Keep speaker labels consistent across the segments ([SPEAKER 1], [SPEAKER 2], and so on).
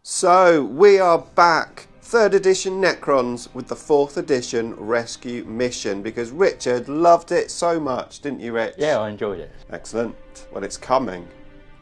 [SPEAKER 1] So we are back, 3rd edition Necrons with the 4th edition rescue mission, because Richard loved it so much, didn't you, Rich?
[SPEAKER 2] Yeah, I enjoyed it.
[SPEAKER 1] Excellent. Well, it's coming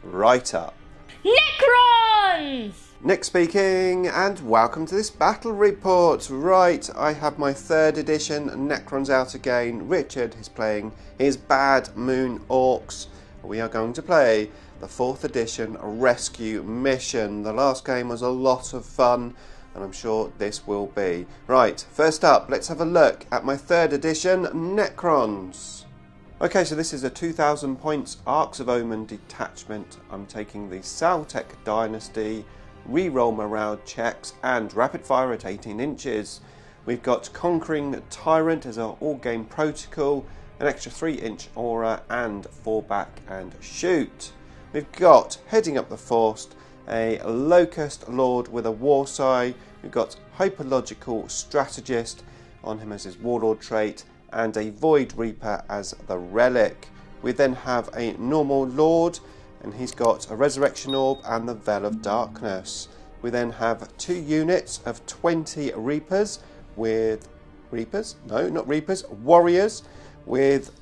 [SPEAKER 1] right up.
[SPEAKER 3] Necrons!
[SPEAKER 1] Nick speaking, and welcome to this battle report. Right, I have my 3rd edition Necrons out again. Richard is playing his Bad Moon Orks. We are going to play the 4th edition rescue mission. The last game was a lot of fun, and I'm sure this will be. Right, first up, let's have a look at my 3rd edition Necrons. Okay, so this is a 2,000 points Arcs of Omen detachment. I'm taking the Saltec Dynasty, reroll morale checks, and rapid fire at 18 inches. We've got Conquering Tyrant as our all-game protocol, an extra 3-inch aura, and fall back and shoot. We've got, heading up the Forest, a Locust Lord with a Warsigh. We've got Hyperlogical Strategist on him as his Warlord trait, and a Void Reaper as the relic. We then have a normal Lord, and he's got a Resurrection Orb and the Veil of Darkness. We then have 2 units of 20 Reapers with... Reapers? No, not Reapers. Warriors with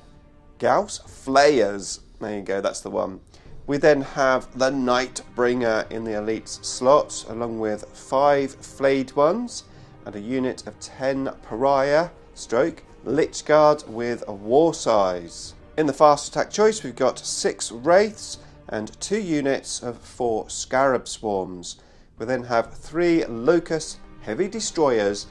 [SPEAKER 1] Gauss Flayers. There you go, that's the one. We then have the Nightbringer in the Elites slot, along with 5 Flayed ones and a unit of 10 Pariah stroke Lichguard with a Warsighs. In the fast attack choice, we've got 6 Wraiths and 2 units of 4 Scarab Swarms. We then have 3 Locust Heavy Destroyers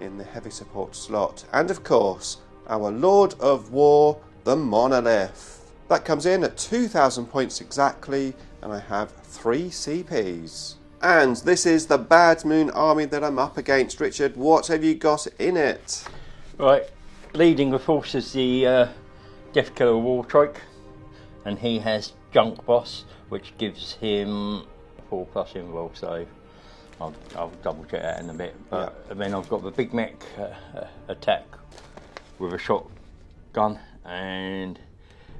[SPEAKER 1] in the heavy support slot. And of course, our Lord of War, the Monolith. That comes in at 2,000 points exactly, and I have 3 CPs. And this is the Bad Moon army that I'm up against. Richard, what have you got in it?
[SPEAKER 2] Right, leading the force is the Deathkiller Wartrike, and he has Junk Boss, which gives him 4+ invuln save. I'll double check that in a bit. But yeah. Then I've got the Big Mech attack with a shotgun, and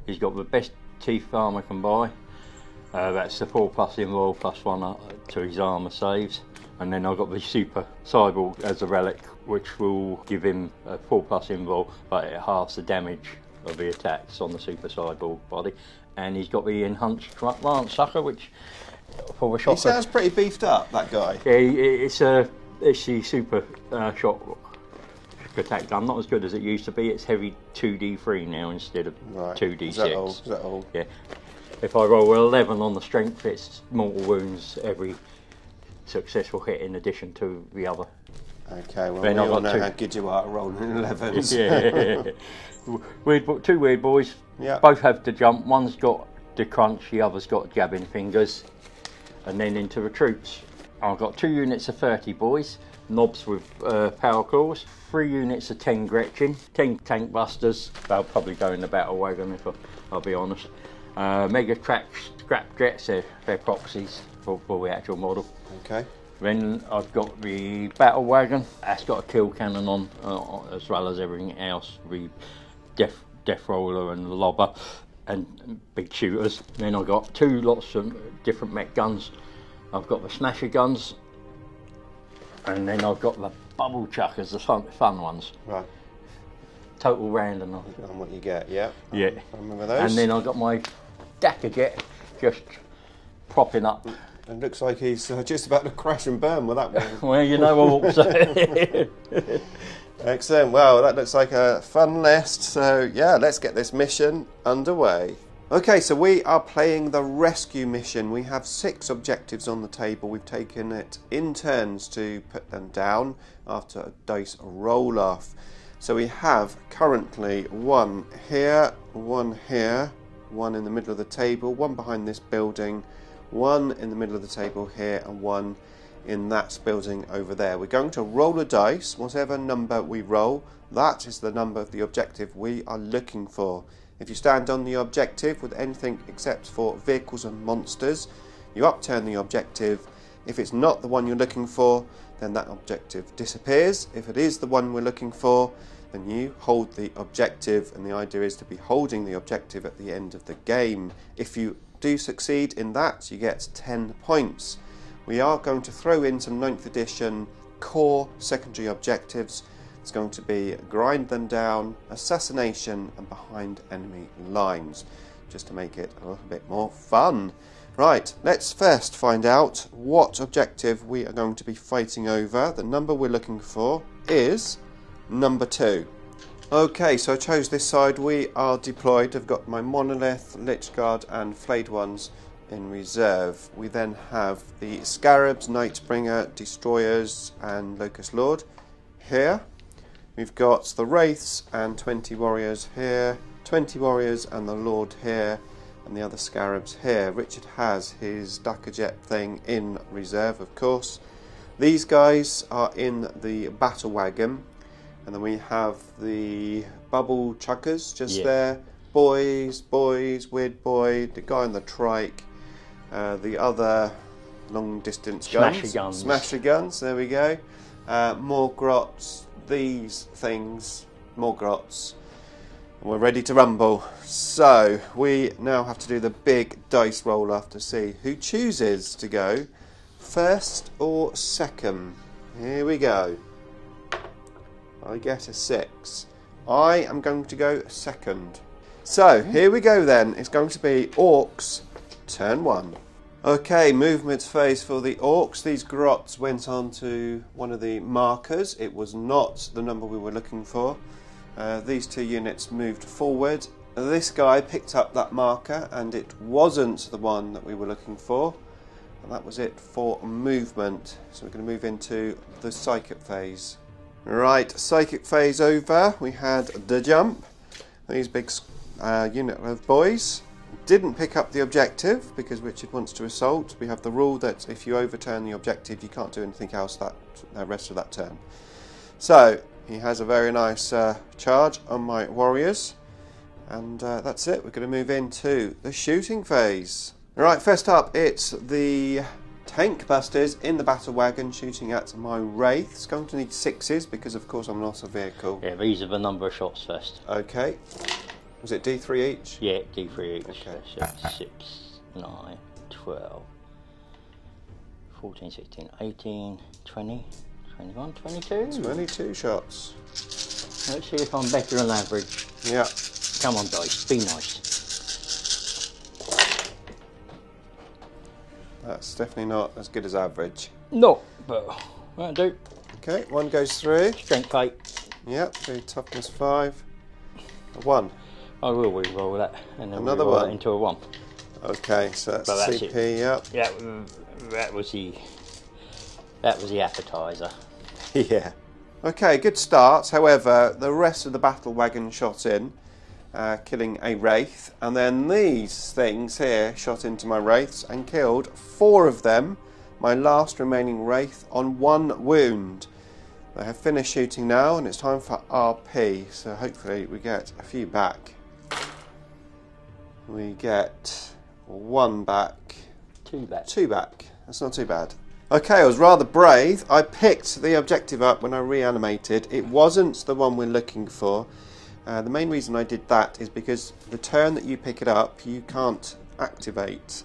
[SPEAKER 2] he's got the best teeth armour can buy. That's the 4+ invuln +1 to his armour saves. And then I've got the Super Cyborg as a relic, which will give him a 4+ invuln, but it halves the damage of the attacks on the Super Cyborg body. And he's got the Enhanced Lance Sucker, which for the shot.
[SPEAKER 1] He sounds pretty beefed up, that guy.
[SPEAKER 2] Yeah, it's the Super Shot attack gun. Not as good as it used to be. It's heavy 2d3 now instead of 2d6.
[SPEAKER 1] Is that all?
[SPEAKER 2] Yeah. If I roll 11 on the strength, it's mortal wounds every successful hit in addition to the other.
[SPEAKER 1] Okay, well, we all know how good you are at rolling 11s.
[SPEAKER 2] Yeah. 2 weird boys.
[SPEAKER 1] Yeah.
[SPEAKER 2] Both have to jump. One's got the crunch, the other's got jabbing fingers. And then into the troops. I've got 2 units of 30 boys, knobs with power claws, 3 units of 10 Gretchen, 10 tank busters. They'll probably go in the battle wagon if I'll be honest. Mega scrap jets, they're proxies for the actual model.
[SPEAKER 1] Okay.
[SPEAKER 2] Then I've got the battle wagon. That's got a kill cannon on, as well as everything else. The death roller and the lobber and big shooters. Then I've got 2 lots of different mech guns. I've got the smasher guns, and then I've got the bubble chuckers, the fun ones. Right. Total random.
[SPEAKER 1] On what you get, yeah.
[SPEAKER 2] Yeah.
[SPEAKER 1] I remember those.
[SPEAKER 2] And then I've got my Dakka jet just propping up.
[SPEAKER 1] It looks like he's just about to crash and burn with that one.
[SPEAKER 2] Well, you know what.
[SPEAKER 1] Excellent. Well, that looks like a fun list. So, yeah, let's get this mission underway. Okay, so we are playing the rescue mission. We have 6 objectives on the table. We've taken it in turns to put them down after a dice roll off. So we have currently 1 here, 1 here, 1 in the middle of the table, 1 behind this building, 1 in the middle of the table here, and 1 in that building over there. We're going to roll a dice. Whatever number we roll, that is the number of the objective we are looking for. If you stand on the objective with anything except for vehicles and monsters, you upturn the objective. If it's not the one you're looking for, then that objective disappears. If it is the one we're looking for, then you hold the objective, and the idea is to be holding the objective at the end of the game. If you do succeed in that, you get 10 points. we are going to throw in some 9th edition core secondary objectives. It's going to be grind them down, assassination, and behind enemy lines, just to make it a little bit more fun. Right, let's first find out what objective we are going to be fighting over. The number we're looking for is number 2. Okay, so I chose this side. We are deployed. I've got my Monolith, Lich Guard and Flayed Ones in reserve. We then have the Scarabs, Nightbringer, Destroyers and Locust Lord here. We've got the Wraiths and 20 Warriors here, 20 Warriors and the Lord here, and the other Scarabs here. Richard has his Dakajet thing in reserve, of course. These guys are in the Battle Wagon, and then we have the Bubble Chuckers just there. Boys, Weird Boy, the guy on the trike, the other long distance guns. Smasher guns, there we go. More grots, these things, more grots. And we're ready to rumble. So we now have to do the big dice roll off to see who chooses to go first or second. Here we go. I get a 6. I am going to go second. So here we go then. It's going to be Orcs turn 1. Okay, movement phase for the Orcs. These grots went on to one of the markers. It was not the number we were looking for. These 2 units moved forward. This guy picked up that marker and it wasn't the one that we were looking for. And that was it for movement. So we're going to move into the psychic phase. Right, psychic phase over. We had the jump. These big unit of boys didn't pick up the objective because Richard wants to assault. We have the rule that if you overturn the objective, you can't do anything else that rest of that turn. So he has a very nice charge on my warriors, and that's it. We're going to move into the shooting phase. Right, first up, it's the Tank Busters in the battle wagon shooting at my Wraiths. Going to need 6s because of course I'm not a vehicle.
[SPEAKER 2] Yeah, these are the number of shots first.
[SPEAKER 1] Okay. Was it D3 each?
[SPEAKER 2] Yeah, D3 each.
[SPEAKER 1] Okay.
[SPEAKER 2] So 6, 9, 12, 14, 16, 18, 20, 21, 22.
[SPEAKER 1] 22 shots.
[SPEAKER 2] Let's see if I'm better than average.
[SPEAKER 1] Yeah.
[SPEAKER 2] Come on, dice, be nice.
[SPEAKER 1] That's definitely not as good as average.
[SPEAKER 2] No, but that'll do.
[SPEAKER 1] Okay, 1 goes through.
[SPEAKER 2] Strength 8.
[SPEAKER 1] Yep, do toughness 5. A 1.
[SPEAKER 2] I will re-roll that and then
[SPEAKER 1] Another
[SPEAKER 2] re-roll
[SPEAKER 1] one.
[SPEAKER 2] It into a 1.
[SPEAKER 1] Okay, so that's CP,
[SPEAKER 2] it.
[SPEAKER 1] yep.
[SPEAKER 2] Yeah, that was the appetizer.
[SPEAKER 1] Yeah. Okay, good start. However, the rest of the battle wagon shot in, killing a Wraith, and then these things here shot into my Wraiths and killed 4 of them, my last remaining Wraith, on 1 wound. They have finished shooting now and it's time for RP, so hopefully we get a few back. We get 1 back.
[SPEAKER 2] 2 back.
[SPEAKER 1] 2 back. That's not too bad. Okay, I was rather brave. I picked the objective up when I reanimated. It wasn't the one we're looking for. The main reason I did that is because the turn that you pick it up, you can't activate.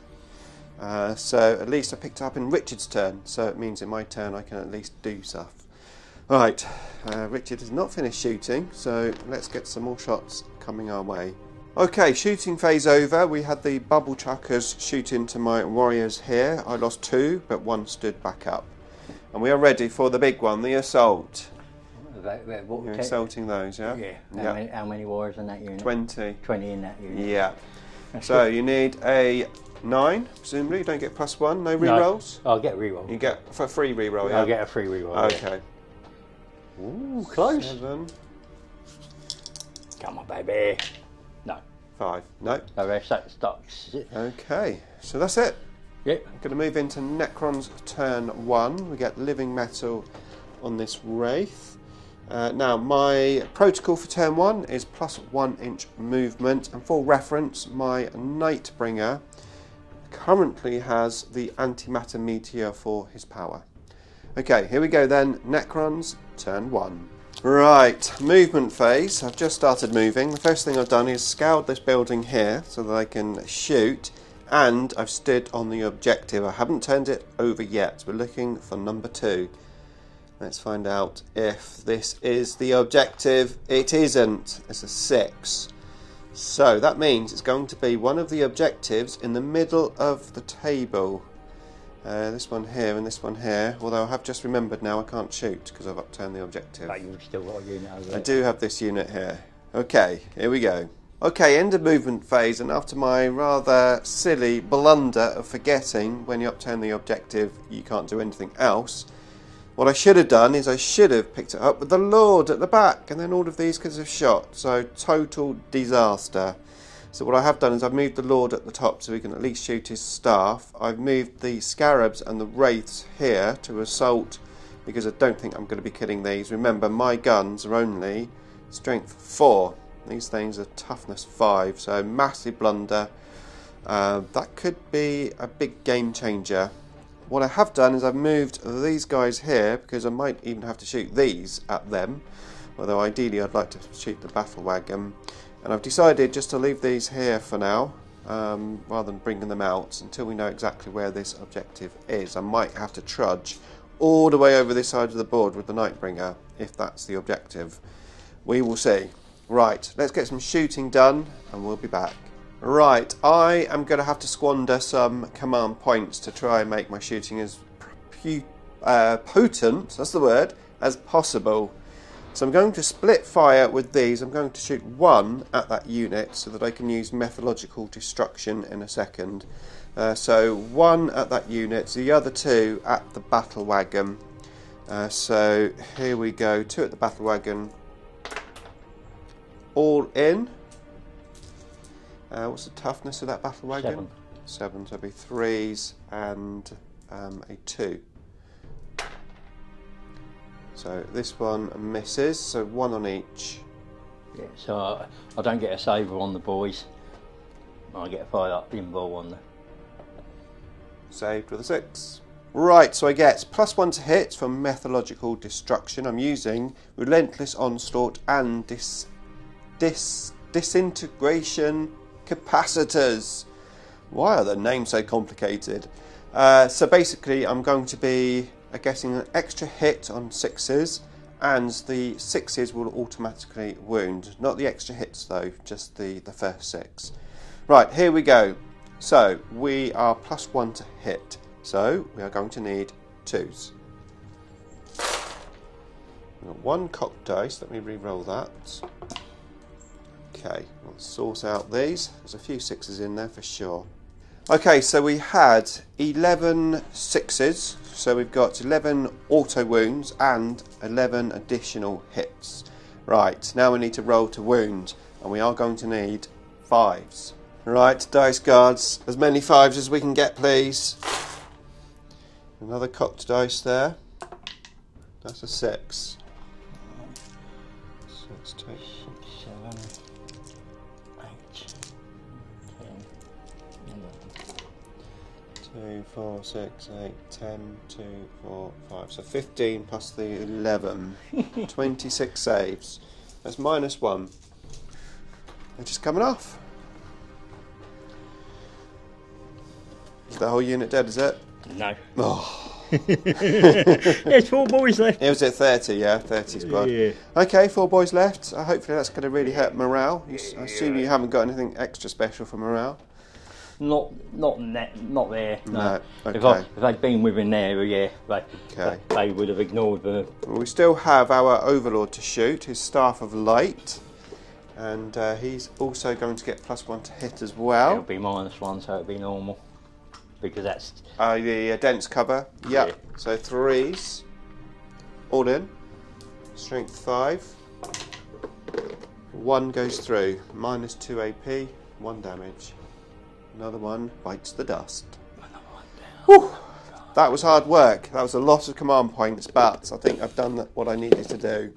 [SPEAKER 1] So at least I picked it up in Richard's turn, so it means in my turn I can at least do stuff. Right, Richard has not finished shooting, so let's get some more shots coming our way. Okay, shooting phase over. We had the bubble chuckers shoot into my warriors here. I lost 2, but 1 stood back up. And we are ready for the big one, the assault. You're assaulting those, yeah?
[SPEAKER 2] Yeah. How many warriors in that unit?
[SPEAKER 1] 20.
[SPEAKER 2] 20 in that unit.
[SPEAKER 1] Yeah.
[SPEAKER 2] That's
[SPEAKER 1] So
[SPEAKER 2] good.
[SPEAKER 1] you need a 9, presumably. You don't get +1, no rerolls?
[SPEAKER 2] No, I'll get a reroll.
[SPEAKER 1] You get for a free reroll, yeah?
[SPEAKER 2] I'll get a free reroll.
[SPEAKER 1] Okay.
[SPEAKER 2] Yeah. Ooh, close.
[SPEAKER 1] 7.
[SPEAKER 2] Come on, baby. No.
[SPEAKER 1] 5. No.
[SPEAKER 2] No, that starts.
[SPEAKER 1] Okay, so that's it.
[SPEAKER 2] Yep.
[SPEAKER 1] I'm going to move into Necron's turn 1. We get living metal on this Wraith. Now, my protocol for turn 1 is +1 inch movement, and for reference, my Nightbringer currently has the antimatter meteor for his power. Okay, here we go then. Necrons, turn 1. Right, movement phase. I've just started moving. The first thing I've done is scoured this building here so that I can shoot and I've stood on the objective. I haven't turned it over yet. We're looking for number 2. Let's find out if this is the objective. It isn't. It's a 6. So that means it's going to be one of the objectives in the middle of the table. This one here and this one here. Although I have just remembered now I can't shoot because I've upturned the objective.
[SPEAKER 2] But you've still got a unit over there.
[SPEAKER 1] I do have this unit here. Okay, here we go. Okay, end of movement phase, and after my rather silly blunder of forgetting when you upturn the objective you can't do anything else, what I should have done is I should have picked it up with the Lord at the back, and then all of these could have shot. So total disaster. So what I have done is I've moved the Lord at the top so he can at least shoot his staff. I've moved the Scarabs and the Wraiths here to assault because I don't think I'm going to be killing these. Remember, my guns are only strength 4. These things are toughness 5, so massive blunder. That could be a big game changer. What I have done is I've moved these guys here because I might even have to shoot these at them, although ideally I'd like to shoot the battle wagon. And I've decided just to leave these here for now, rather than bringing them out until we know exactly where this objective is. I might have to trudge all the way over this side of the board with the Nightbringer if that's the objective. We will see. Right, let's get some shooting done and we'll be back. Right, I am going to have to squander some command points to try and make my shooting as potent, that's the word, as possible. So I'm going to split fire with these. I'm going to shoot 1 at that unit so that I can use methodological destruction in a second. So 1 at that unit, the other 2 at the battle wagon. So here we go, 2 at the battle wagon. All in. What's the toughness of that battle wagon? 7, so it'll be 3s and a 2. So this one misses, so 1 on each.
[SPEAKER 2] Yeah, so I don't get a saver on the boys. I get a fire up pinball on the...
[SPEAKER 1] Saved with a 6. Right, so I get +1 to hit from methodological destruction. I'm using relentless onslaught and disintegration capacitors. Why are the names so complicated? So basically I'm going to be getting an extra hit on 6s, and the 6s will automatically wound. Not the extra hits though, just the first 6. Right, here we go. So we are +1 to hit, so we are going to need 2s. We've got 1 cocked dice, let me re-roll that. Okay, let's sort out these. There's a few 6s in there for sure. Okay, so we had 11 6s, so we've got 11 auto wounds and 11 additional hits. Right, now we need to roll to wound, and we are going to need 5s. Right, dice guards, as many 5s as we can get, please. Another cocked dice there. That's a 6. So let's take
[SPEAKER 2] 6, 7, 8, 10,
[SPEAKER 1] 2, 4, 6, 8, 10, 2, 4, 5. So 15 plus the 11. 26 saves. That's -1. They're just coming off. Is the whole unit dead, is it?
[SPEAKER 2] No.
[SPEAKER 1] Oh.
[SPEAKER 2] There's 4 boys left.
[SPEAKER 1] It was at 30, yeah, 30 squad.
[SPEAKER 2] Yeah.
[SPEAKER 1] Okay, 4 boys left. Hopefully that's going to really hurt morale. I assume you haven't got anything extra special for morale.
[SPEAKER 2] Not there.
[SPEAKER 1] No. Okay.
[SPEAKER 2] If they'd been within there, yeah, they would have ignored the...
[SPEAKER 1] We still have our Overlord to shoot, his Staff of Light. And he's also going to get +1 to hit as well.
[SPEAKER 2] It'll be -1, so it'll be normal. Because that's...
[SPEAKER 1] the dense cover, yep.
[SPEAKER 2] Yeah.
[SPEAKER 1] So 3s, all in, strength 5, 1 goes through, -2 AP, 1 damage. Another one bites the dust.
[SPEAKER 2] Another one down.
[SPEAKER 1] Whew. That was hard work. That was a lot of command points, but I think I've done what I needed to do.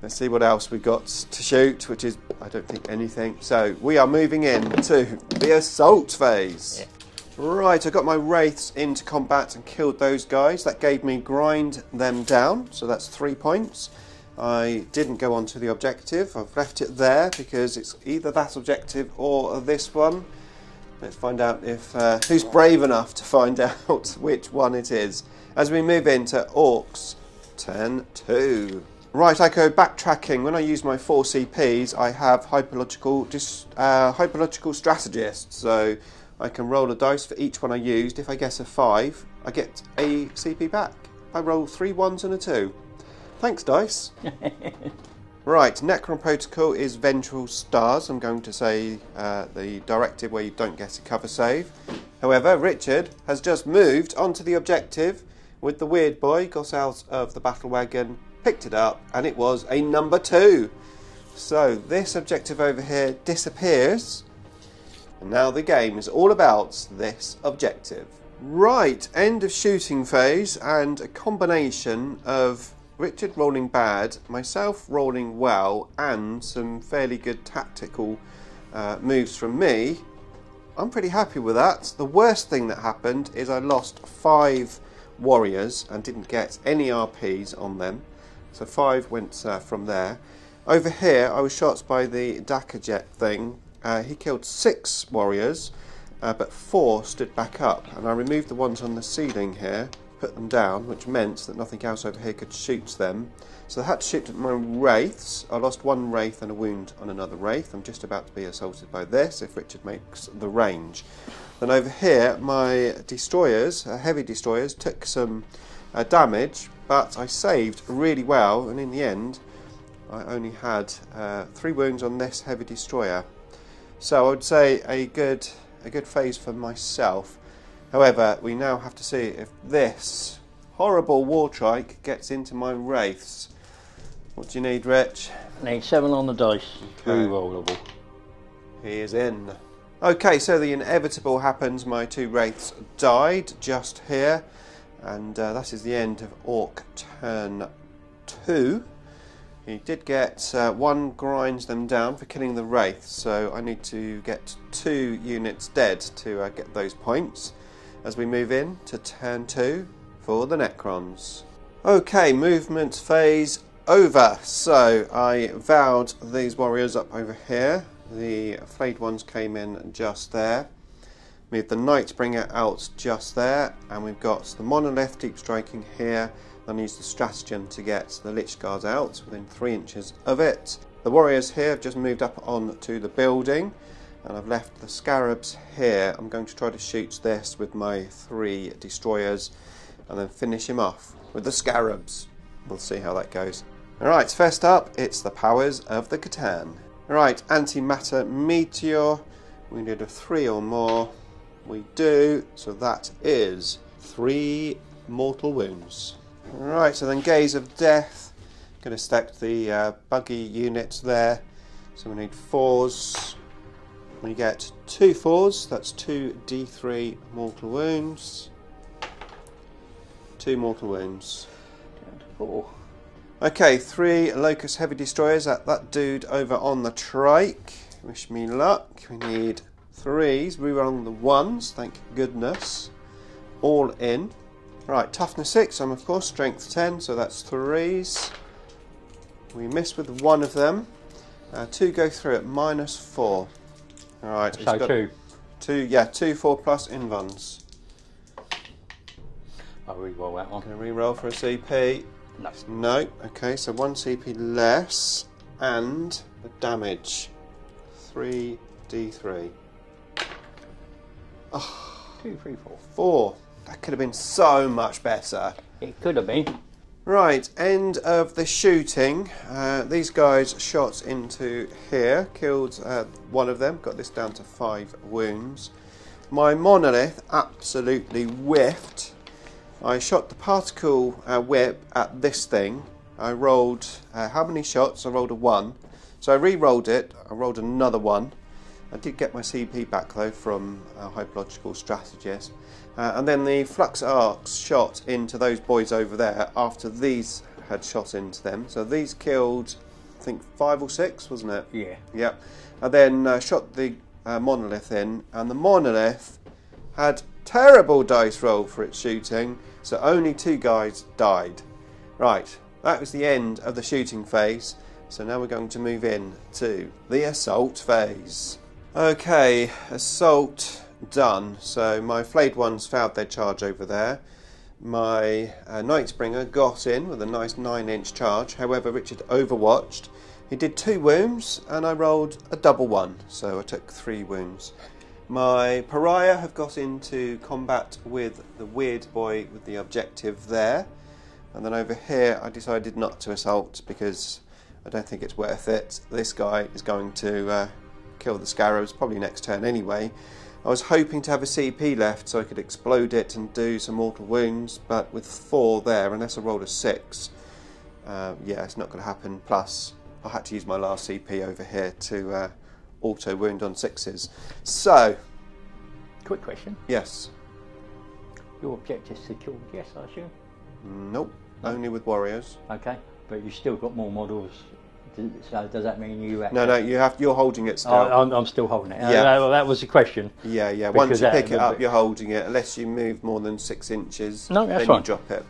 [SPEAKER 1] Let's see what else we got to shoot, which is, I don't think, anything. So we are moving into the assault phase.
[SPEAKER 2] Yeah.
[SPEAKER 1] Right, I got my Wraiths into combat and killed those guys. That gave me grind them down, so that's 3 points. I didn't go on to the objective. I've left it there because it's either that objective or this one. Let's find out if who's brave enough to find out which one it is as we move into Orks turn 2. Right, I go backtracking. When I use my 4 CPs, I have hyperlogical strategist. So I can roll a dice for each one I used. If I guess a 5, I get a CP back. I roll 3 1s and a 2. Thanks, dice. Right, Necron Protocol is Ventral Stars. I'm going to say the directive where you don't get a cover save. However, Richard has just moved onto the objective with the weird boy, got out of the battle wagon, picked it up, and it was a number 2. So this objective over here disappears, and now the game is all about this objective. Right, end of shooting phase, and a combination of Richard rolling bad, myself rolling well, and some fairly good tactical moves from me. I'm pretty happy with that. The worst thing that happened is I lost 5 warriors and didn't get any RPs on them. So 5 went from there. Over here I was shot by the Dakajet thing. He killed 6 warriors, but 4 stood back up, and I removed the ones on the ceiling here, put them down, which meant that nothing else over here could shoot them. So I had to shoot at my wraiths. I lost 1 wraith and a wound on another wraith. I'm just about to be assaulted by this if Richard makes the range. Then over here my destroyers, heavy destroyers, took some damage, but I saved really well, and in the end I only had 3 wounds on this heavy destroyer. So I would say a good phase for myself. However, we now have to see if this horrible wartrike gets into my wraiths. What do you need, Rich?
[SPEAKER 2] I need 7 on the dice.
[SPEAKER 1] Okay.
[SPEAKER 2] Rerollable.
[SPEAKER 1] He is in. Okay, so the inevitable happens. My 2 wraiths died just here, and that is the end of Ork turn 2. He did get 1 grinds them down for killing the wraiths, so I need to get 2 units dead to get those points as we move in to turn 2 for the Necrons. Okay, movement phase over. So I vowed these warriors up over here. The flayed ones came in just there. Moved the Nightbringer out just there, and we've got the Monolith deep striking here. Then use the Stratagem to get the Lich Guard out within 3 inches of it. The warriors here have just moved up onto the building, and I've left the Scarabs here. I'm going to try to shoot this with my 3 destroyers and then finish him off with the Scarabs. We'll see how that goes. Alright, first up, it's the powers of the Catan. Alright, Antimatter Meteor. We need a 3 or more. We do, so that is 3 mortal wounds. Alright, so then Gaze of Death. Going to stack the buggy units there. So we need 4s. We get 2 4s, that's 2 D3 mortal wounds. 2 mortal wounds.
[SPEAKER 2] 4.
[SPEAKER 1] Okay, 3 Locust Heavy Destroyers at that dude over on the trike. Wish me luck. We need 3s. Reroll the 1s, thank goodness. All in. Right, Toughness 6, I'm of course Strength 10, so that's 3s. We miss with 1 of them. 2 go through at -4. Alright,
[SPEAKER 2] So 2.
[SPEAKER 1] 2 4 plus invulns.
[SPEAKER 2] I'll re-roll that one.
[SPEAKER 1] Going to re-roll for a CP.
[SPEAKER 2] No.
[SPEAKER 1] No. Okay, so 1 CP less, and the damage 3d3. Oh,
[SPEAKER 2] 2, 3, 4.
[SPEAKER 1] 4. That could have been so much better.
[SPEAKER 2] It could have been.
[SPEAKER 1] Right, end of the shooting. These guys shot into here, killed 1 of them, got this down to 5 wounds. My Monolith absolutely whiffed. I shot the particle whip at this thing. I rolled, how many shots? I rolled a 1. So I re-rolled it, I rolled another 1. I did get my CP back though from a hyperlogical strategist. And then the Flux Arcs shot into those boys over there after these had shot into them. So these killed, I think 5 or 6, wasn't it?
[SPEAKER 2] Yeah.
[SPEAKER 1] Yep. And then shot the Monolith in, and the Monolith had terrible dice roll for its shooting, so only 2 guys died. Right, that was the end of the shooting phase, so now we're going to move in to the assault phase. Okay, assault done. So my flayed ones failed their charge over there. My Nightbringer got in with a nice 9-inch charge. However, Richard overwatched. He did 2 wounds and I rolled a double 1, so I took 3 wounds. My Pariah have got into combat with the weird boy with the objective there. And then over here I decided not to assault because I don't think it's worth it. This guy is going to kill the Scarabs probably next turn anyway. I was hoping to have a CP left so I could explode it and do some mortal wounds, but with 4 there, unless I rolled a 6, yeah, it's not going to happen. Plus, I had to use my last CP over here to auto wound on 6s. So,
[SPEAKER 2] Quick question.
[SPEAKER 1] yes,
[SPEAKER 2] Your objective is secured, yes, I assume?
[SPEAKER 1] nope, only with warriors.
[SPEAKER 2] Okay, but you've still got more models. So does that mean you...
[SPEAKER 1] No, you're holding it still.
[SPEAKER 2] I'm still holding it.
[SPEAKER 1] Yeah.
[SPEAKER 2] Well, that was the question.
[SPEAKER 1] Yeah. Once you pick it up,
[SPEAKER 2] but-
[SPEAKER 1] you're holding it. Unless you move more than 6 inches,
[SPEAKER 2] No, that's
[SPEAKER 1] then
[SPEAKER 2] fine.
[SPEAKER 1] you drop it.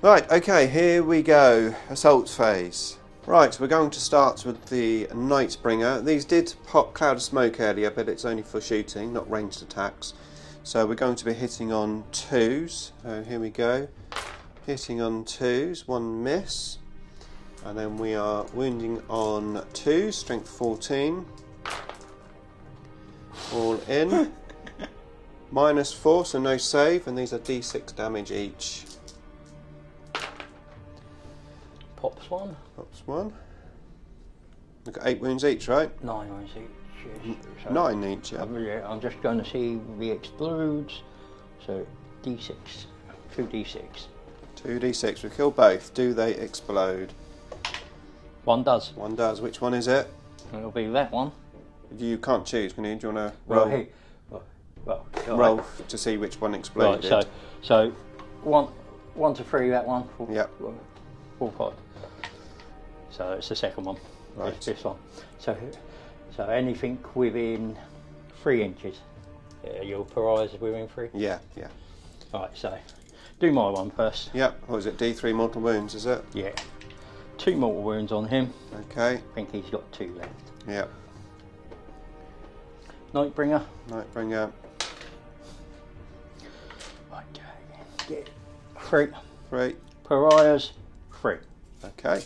[SPEAKER 1] Right, okay, here we go. Assault phase. Right, we're going to start with the Nightbringer. These did pop Cloud of Smoke earlier, but it's only for shooting, not ranged attacks. So we're going to be hitting on 2s. So here we go. Hitting on 2s, 1 miss. And then we are wounding on 2, strength 14. All in. -4, so no save, and these are d6 damage each.
[SPEAKER 2] Pops 1.
[SPEAKER 1] Pops 1. We've got 8 wounds each, right?
[SPEAKER 2] 9 wounds each. Yes. So
[SPEAKER 1] 9 each, yeah.
[SPEAKER 2] I'm just going to see the explodes. So d6. 2d6.
[SPEAKER 1] 2d6, we kill both. Do they explode?
[SPEAKER 2] 1 does.
[SPEAKER 1] 1 does. Which one is it?
[SPEAKER 2] It'll be that one.
[SPEAKER 1] You can't choose, can you? Do you want to
[SPEAKER 2] Well,
[SPEAKER 1] roll,
[SPEAKER 2] here. Well, all
[SPEAKER 1] roll
[SPEAKER 2] right.
[SPEAKER 1] to see which one
[SPEAKER 2] Right,
[SPEAKER 1] exploded?
[SPEAKER 2] so 1 to 3, that one. 4,
[SPEAKER 1] Yep.
[SPEAKER 2] 4, 5. So it's the second one.
[SPEAKER 1] Right.
[SPEAKER 2] This one. So anything within 3 inches. Your pariahs within 3.
[SPEAKER 1] Yeah.
[SPEAKER 2] Right. So do my one first.
[SPEAKER 1] Yep. What is it? D3 mortal wounds, is it?
[SPEAKER 2] Yeah. 2 mortal wounds on him.
[SPEAKER 1] Okay.
[SPEAKER 2] I think he's got 2 left.
[SPEAKER 1] Yep.
[SPEAKER 2] Nightbringer.
[SPEAKER 1] Nightbringer.
[SPEAKER 2] Okay. Get 3.
[SPEAKER 1] 3.
[SPEAKER 2] Pariahs 3.
[SPEAKER 1] Okay.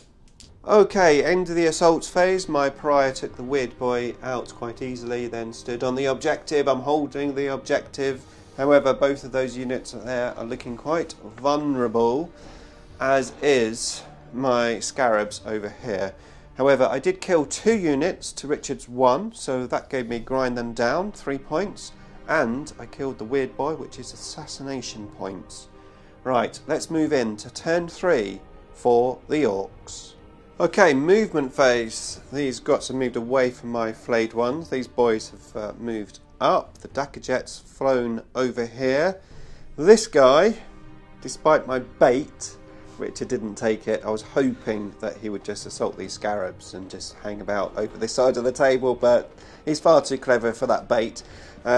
[SPEAKER 1] Okay, end of the assault phase. My Pariah took the weird boy out quite easily, then stood on the objective. I'm holding the objective. However, both of those units there are looking quite vulnerable, as is my Scarabs over here. However, I did kill 2 units to Richard's 1, so that gave me grind them down 3 points, and I killed the weird boy, which is assassination points. Right, let's move into turn 3 for the Orks. Okay, movement phase. These guts have moved away from my flayed ones. These boys have moved up. The Dackerjet's flown over here. This guy, despite my bait, Richard didn't take it. I was hoping that he would just assault these Scarabs and just hang about over this side of the table, but he's far too clever for that bait.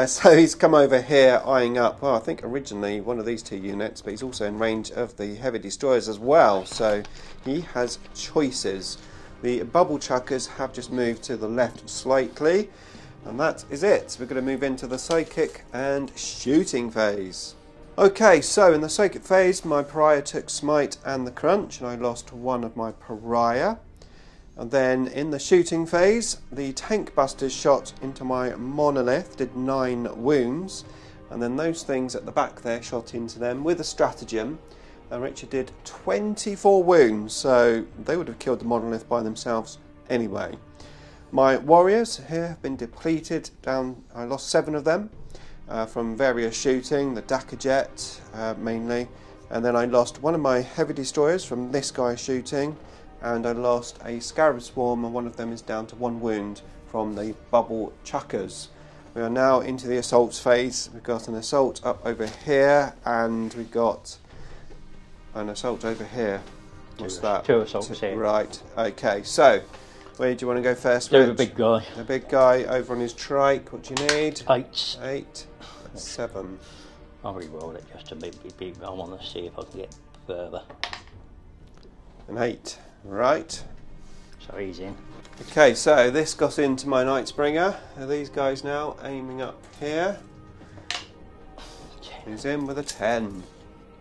[SPEAKER 1] So he's come over here eyeing up, I think originally one of these 2 units, but he's also in range of the heavy destroyers as well, so he has choices. The bubble chuckers have just moved to the left slightly, and that is it. We're going to move into the psychic and shooting phase. Okay, so in the psychic phase, my Pariah took Smite and the Crunch, and I lost 1 of my Pariah. And then in the shooting phase, the Tank Busters shot into my Monolith, did 9 wounds, and then those things at the back there shot into them with a stratagem. And Richard did 24 wounds, so they would have killed the Monolith by themselves anyway. My Warriors here have been depleted down. I lost 7 of them from various shooting, the Dackerjet mainly, and then I lost 1 of my Heavy Destroyers from this guy shooting, and I lost a Scarab Swarm, and one of them is down to 1 wound from the Bubble Chuckers. We are now into the assaults phase. We've got an assault up over here, and we've got an assault over here. What's that?
[SPEAKER 2] 2 assaults here.
[SPEAKER 1] Right, okay, so where do you want to go first?
[SPEAKER 2] Do the
[SPEAKER 1] Rich?
[SPEAKER 2] big guy.
[SPEAKER 1] The big guy over on his trike. What do you need?
[SPEAKER 2] 8.
[SPEAKER 1] 8. That's 7.
[SPEAKER 2] I'll re-roll it just to be big. I want to see if I can get further.
[SPEAKER 1] An 8. Right.
[SPEAKER 2] So he's in.
[SPEAKER 1] Okay, so this got into my Nightbringer. These guys now aiming up here. He's in with a 10.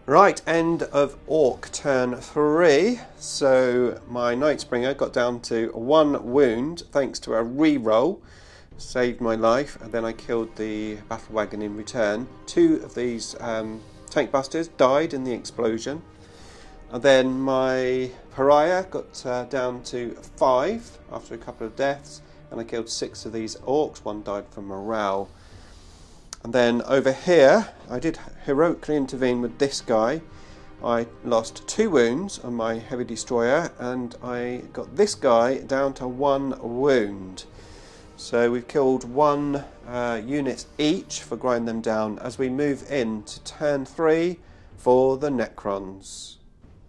[SPEAKER 1] Right, end of Orc turn 3. So my Nightspringer got down to 1 wound thanks to a re-roll. Saved my life, and then I killed the battle wagon in return. 2 of these tank busters died in the explosion. And then my Pariah got down to 5 after a couple of deaths, and I killed 6 of these Orcs. 1 died from morale. And then over here, I did heroically intervene with this guy. I lost 2 wounds on my heavy destroyer, and I got this guy down to 1 wound. So we've killed 1 unit each for grinding them down as we move into turn 3 for the Necrons.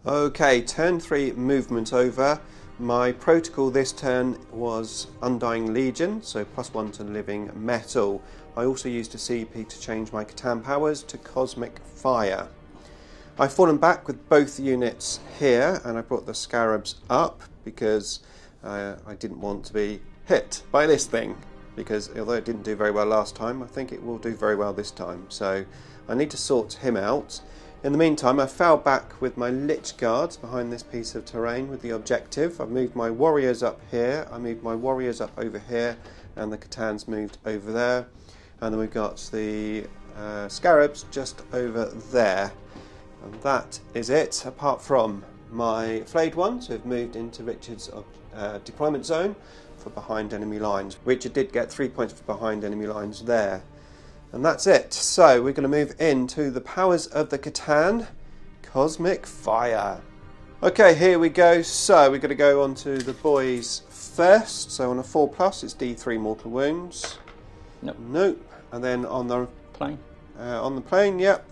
[SPEAKER 1] Okay, turn 3 movement over. My protocol this turn was Undying Legion, so +1 to living metal. I also used a CP to change my Catan powers to Cosmic Fire. I've fallen back with both units here, and I brought the Scarabs up because I didn't want to be hit by this thing, because although it didn't do very well last time, I think it will do very well this time, so I need to sort him out. In the meantime, I fell back with my Lich Guards behind this piece of terrain with the objective. I've moved my warriors up here, I moved my warriors up over here, and the Catans moved over there, and then we've got the Scarabs just over there, and that is it, apart from my flayed ones who have moved into Richard's deployment zone for behind enemy lines. Richard did get 3 points for behind enemy lines there. And that's it. So we're going to move into the powers of the Catan, Cosmic Fire. Okay, here we go. So we're going to go on to the boys first. So on a 4+, it's D3 mortal wounds.
[SPEAKER 2] Nope.
[SPEAKER 1] Nope. And then on the
[SPEAKER 2] Plane.
[SPEAKER 1] Yep.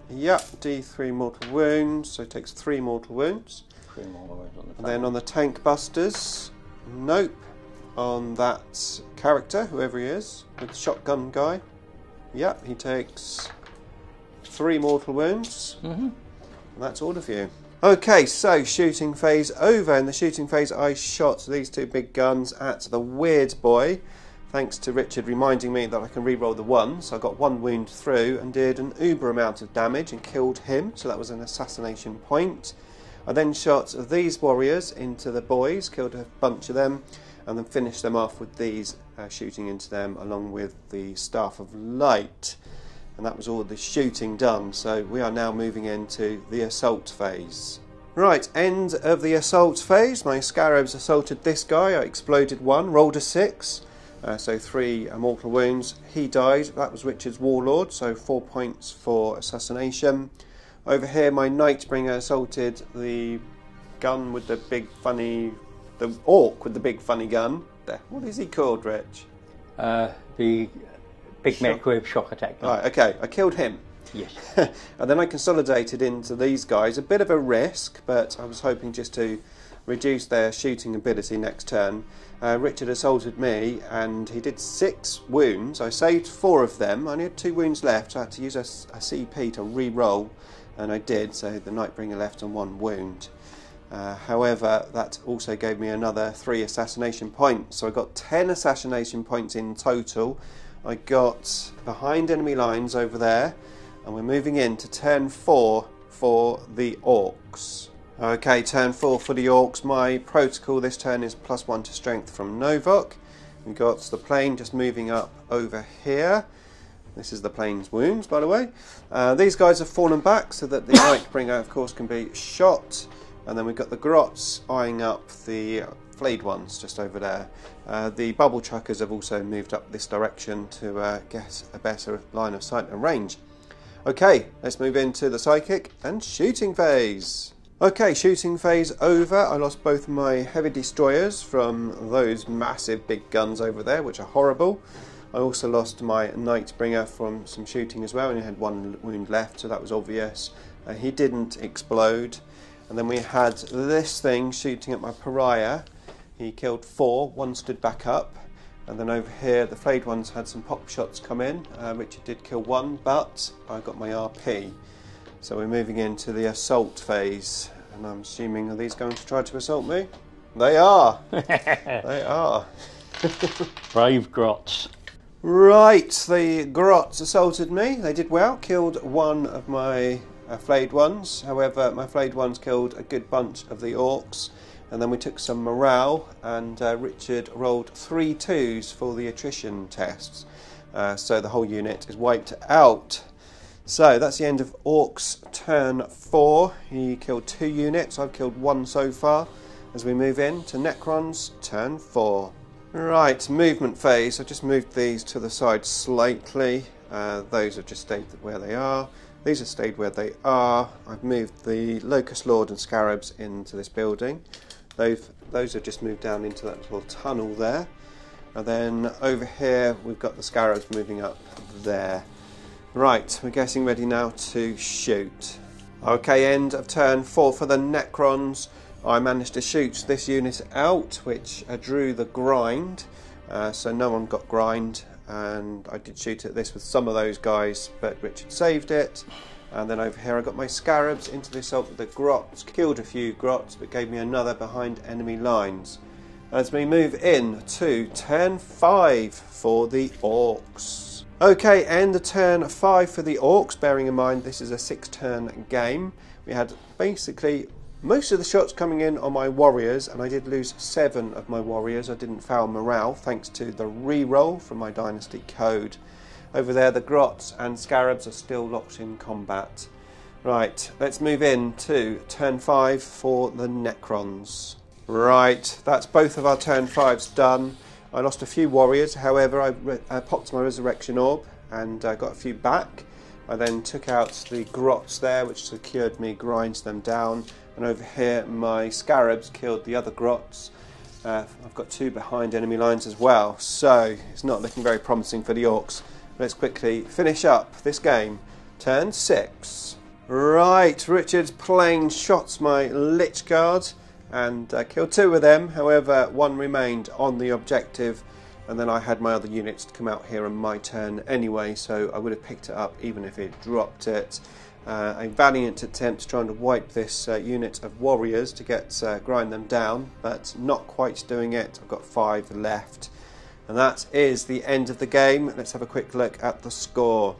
[SPEAKER 1] Yep, D3 mortal wounds. So it takes 3 mortal wounds.
[SPEAKER 2] 3 more wounds on the plane.
[SPEAKER 1] And then on the tank busters, nope. On that character, whoever he is, with the shotgun guy, yeah, he takes 3 mortal wounds. And that's all of you. Okay, so shooting phase over. In the shooting phase, I shot these 2 big guns at the weird boy, thanks to Richard reminding me that I can re-roll the 1. So I got 1 wound through and did an uber amount of damage and killed him. So that was an assassination point. I then shot these warriors into the boys, killed a bunch of them, and then finished them off with these shooting into them along with the Staff of Light. And that was all the shooting done, so we are now moving into the assault phase. Right, end of the assault phase. My Scarabs assaulted this guy. I exploded 1, rolled a 6, so 3 mortal wounds. He died. That was Richard's Warlord, so 4 points for assassination. Over here, my Nightbringer assaulted the gun with the big funny... the Orc with the big funny gun. What is he called, Rich?
[SPEAKER 2] The big mech with shock attack gun.
[SPEAKER 1] Right, okay, I killed him.
[SPEAKER 2] Yes.
[SPEAKER 1] And then I consolidated into these guys. A bit of a risk, but I was hoping just to reduce their shooting ability next turn. Richard assaulted me, and he did 6 wounds. I saved 4 of them. I only had 2 wounds left, so I had to use a CP to re-roll, and I did, so the Nightbringer left on 1 wound. However, that also gave me another 3 assassination points, so I got 10 assassination points in total. I got behind enemy lines over there, and we're moving into turn 4 for the Orcs. Okay, turn 4 for the Orcs. My protocol this turn is +1 to strength from Novok. We've got the plane just moving up over here. This is the plane's wounds, by the way. These guys have fallen back so that the Nightbringer, of course, can be shot. And then we've got the Grots eyeing up the flayed ones just over there. The bubble chuckers have also moved up this direction to get a better line of sight and range. Okay, let's move into the psychic and shooting phase. Okay, shooting phase over. I lost both my heavy destroyers from those massive big guns over there, which are horrible. I also lost my Nightbringer from some shooting as well, and he had 1 wound left, so that was obvious. He didn't explode. And then we had this thing shooting at my Pariah. He killed 4, 1 stood back up. And then over here, the flayed ones had some pop shots come in. Richard did kill 1, but I got my RP. So we're moving into the assault phase. And I'm assuming, are these going to try to assault me? They are! They are!
[SPEAKER 2] Brave Grots.
[SPEAKER 1] Right, the grots assaulted me. They did well, killed one of my flayed ones. However, my flayed ones killed a good bunch of the orcs. And then we took some morale, and Richard rolled 3 2s for the attrition tests. So the whole unit is wiped out. So that's the end of Orcs turn 4. He killed 2 units. I've killed 1 so far. As we move in to Necrons turn 4. Right, movement phase. I just moved these to the side slightly. Those have just stayed where they are. These have stayed where they are. I've moved the Locust Lord and Scarabs into this building. Those have just moved down into that little tunnel there. And then over here we've got the Scarabs moving up there. Right, we're getting ready now to shoot. Okay, end of turn 4 for the Necrons. I managed to shoot this unit out, which drew the grind, so no one got grind, and I did shoot at this with some of those guys, but Richard saved it. And then over here I got my Scarabs into the assault with the grots, killed a few grots, but gave me another behind enemy lines. As we move in to turn 5 for the Orcs. Okay, end of turn 5 for the Orcs, bearing in mind this is a 6-turn game. We had basically most of the shots coming in on my warriors, and I did lose 7 of my warriors. I didn't foul morale thanks to the re-roll from my dynasty code. Over there the grots and Scarabs are still locked in combat. Right, let's move in to turn 5 for the Necrons. Right, that's both of our turn 5s done. I lost a few warriors, however I popped my resurrection orb and got a few back. I then took out the grots there, which secured me, grinds them down. And over here my Scarabs killed the other grots. I've got 2 behind enemy lines as well, so it's not looking very promising for the Orcs. Let's quickly finish up this game. Turn 6. Right, Richard's plane shots my Lich Guard and killed 2 of them. However, 1 remained on the objective, and then I had my other units to come out here on my turn anyway, so I would have picked it up even if it dropped it. A valiant attempt trying to wipe this unit of warriors to grind them down, but not quite doing it. I've got 5 left, and that is the end of the game. Let's have a quick look at the score.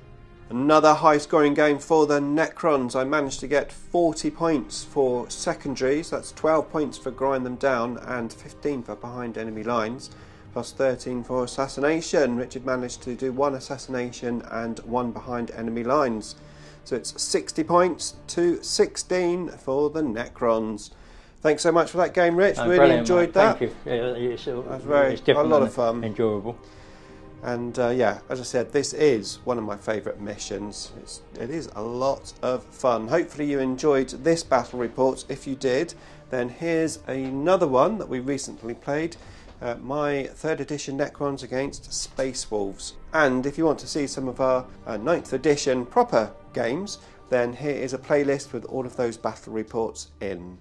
[SPEAKER 1] Another high scoring game for the Necrons. I managed to get 40 points for secondaries, that's 12 points for grind them down and 15 for behind enemy lines, plus 13 for assassination. Richard managed to do 1 assassination and 1 behind enemy lines. So it's 60 points to 16 for the Necrons. Thanks so much for that game, Rich. Really enjoyed that.
[SPEAKER 2] Thank you. It's
[SPEAKER 1] a lot of fun.
[SPEAKER 2] Enjoyable.
[SPEAKER 1] And yeah, as I said, this is one of my favourite missions. It is a lot of fun. Hopefully you enjoyed this battle report. If you did, then here's another one that we recently played. My 3rd edition Necrons against Space Wolves. And if you want to see some of our 9th edition proper games, then here is a playlist with all of those battle reports in.